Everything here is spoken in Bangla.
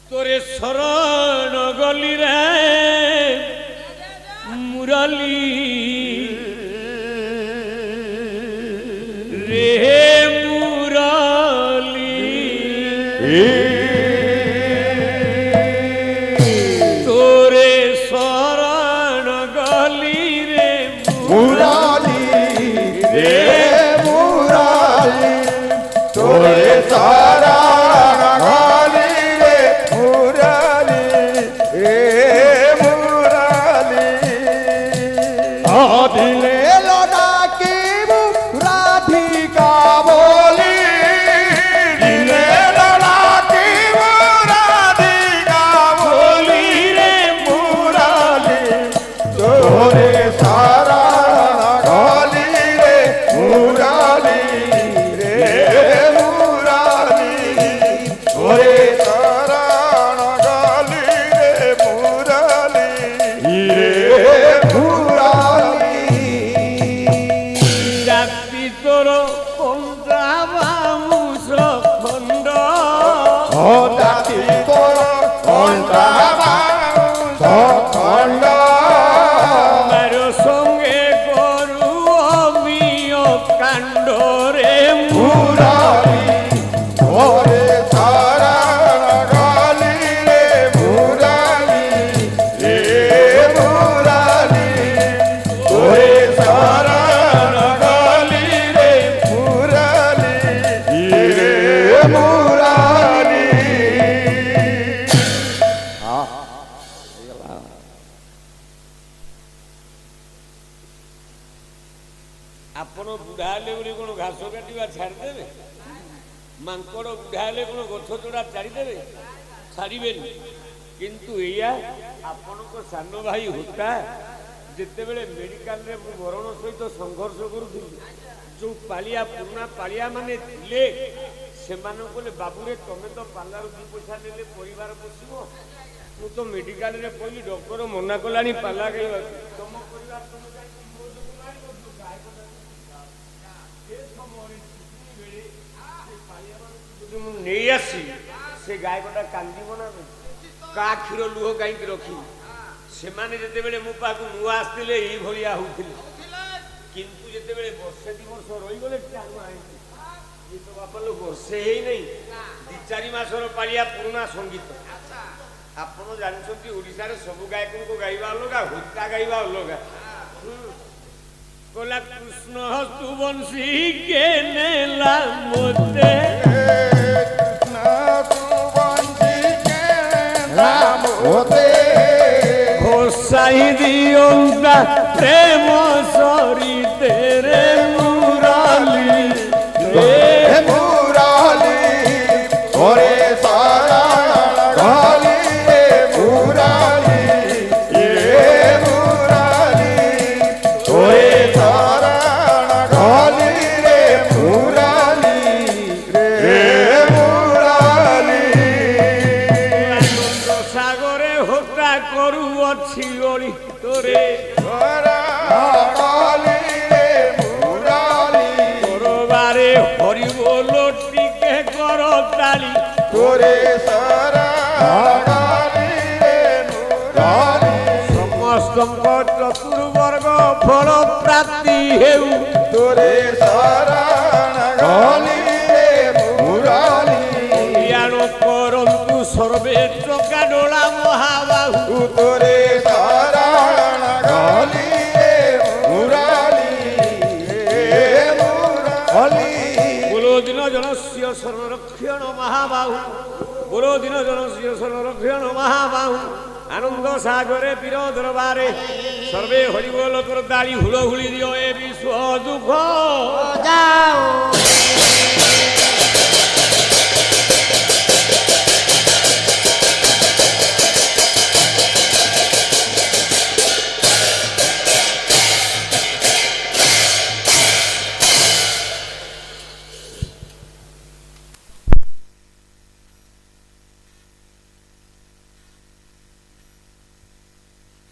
তোরে শরণ গলি রে মুরলী রে মুরলী তোরে শরণ গলি রে মুরলী রে মুরলী তোরে শরণ গলি রে মুরলী রে মুরলী দিলে লড়াকিব রাধিকা বলি দিলে লড়াকিব রাধিকা বলি রে মুরলী তোরে শরণ গলি রে মুরলী রে মুরলী তোরে শরণ গলি রে মুরলী রে মুরলী রাত্রি তোর কন্দাবামুষ খণ্ড জাতি তোর খণ্ড আমার সঙ্গে করু অমিয় কাণ্ড রে মুরলী তোরে শরণ গলি রে মুরলী রে মুরলী তোরে শরণ গলি রে মুরলী রে মুরলী ଆପଣ ବୁଢା ହେଲେ ବୋଲି କଣ ଘାସ କାଟିବା ଛାଡ଼ିଦେବେ? ମାଙ୍କଡ଼ ବୁଢା ହେଲେ କଣ ଗଛ ଚଢା ଛାଡ଼ିଦେବେ? ଛାଡ଼ିବେନି। କିନ୍ତୁ ଏଇଆ ଆପଣଙ୍କ ସାନ ଭାଇ ହୋତା ଯେତେବେଳେ ମେଡିକାଲରେ ମୁଁ ମରଣ ସହିତ ସଂଘର୍ଷ କରୁଥିଲି, ଯୋଉ ପାଳିଆ ପୁରୁଣା ପାଳିଆ ମାନେ ଥିଲେ ସେମାନଙ୍କୁ କହିଲେ ବାବୁରେ ତମେ ତ ପାଲାରୁ 2 ପଇସା ନେଲେ ପରିବାର ପୋଷିବ। ମୁଁ ତ ମେଡିକାଲରେ କହିଲି ଡକ୍ଟର ମନା କଲାଣି ପାଲା ଗାଇବାକୁ। ତମ ପରିବାର ତମେ ଯାଇକି ମୋ ଯୋଗୁଁ ଆଣିବ ଯୋଉ ଗାୟକଟା ମୁଁ ନେଇ ଆସି ସେ ଗାୟକଟା କାନ୍ଦିବ ନା କା କ୍ଷୀର ଲୁହ କାହିଁକି ରଖିବି? ସେମାନେ ଯେତେବେଳେ ମୋ ପାଖକୁ ନୂଆ ଆସିଥିଲେ ଏଇଭଳିଆ ହଉଥିଲେ, କିନ୍ତୁ ଯେତେବେଳେ ବର୍ଷେ 2 ବର୍ଷ ରହିଗଲେ ଟାଣୁ ଆଣିଥିଲେ। ଇଏ ତ ବାପା ଲୋ ବର୍ଷେ ହେଇନାହିଁ, 2-4 ମାସର ପାଳିଆ ପୁରୁଣା ସଙ୍ଗୀତ। ଆପଣ ଜାଣିଛନ୍ତି ଓଡ଼ିଶାରେ ସବୁ ଗାୟକଙ୍କ ଗାଇବା ଅଲଗା, ହୋତା ଗାଇବା ଅଲଗା। କହିଲା କୃଷ୍ଣ ହସ୍ତୁ ବଂଶୀ କେ ନେଲା ମୋତେ কৃষ্ণ সুবন্ধি কে রাম হোতে ঘোষাই দিয়ন্তা প্রেম সরিতে রে মুরলী রে মুরলী তোরে শরণ গলি রে মুরলী রে মুরলী তোরে শরণ গলি রে মুরলী রে মুরলী আনন্দ সাগরে হোতা করু অছি ওরি তোরে গলি রে মুরলী করবারে হরি বল টিকে কর তালি তোরে শরণ গলি রে মুরলী সমস্তଙ୍କ চতুর্বর্গ ফল প্রাপ্তি হেউ তোরে শরণ গলি রে মুরলী জ্ঞান করন্তু সর্বে চকা ডোলা মহাবাহু তোরে শরণ গলি রে মুরলী রে মুরলী বলো দিন জনস্য সংরক্ষণ মহাবাহু বলো দিন জনস্য সংরক্ষণ মহাবাহু আনন্দ সাগরে বীর দরবারে সর্বে হরিবোল তোর দাড়ি হুড়হুড়ি দিও এ বিশ্ব দুঃখ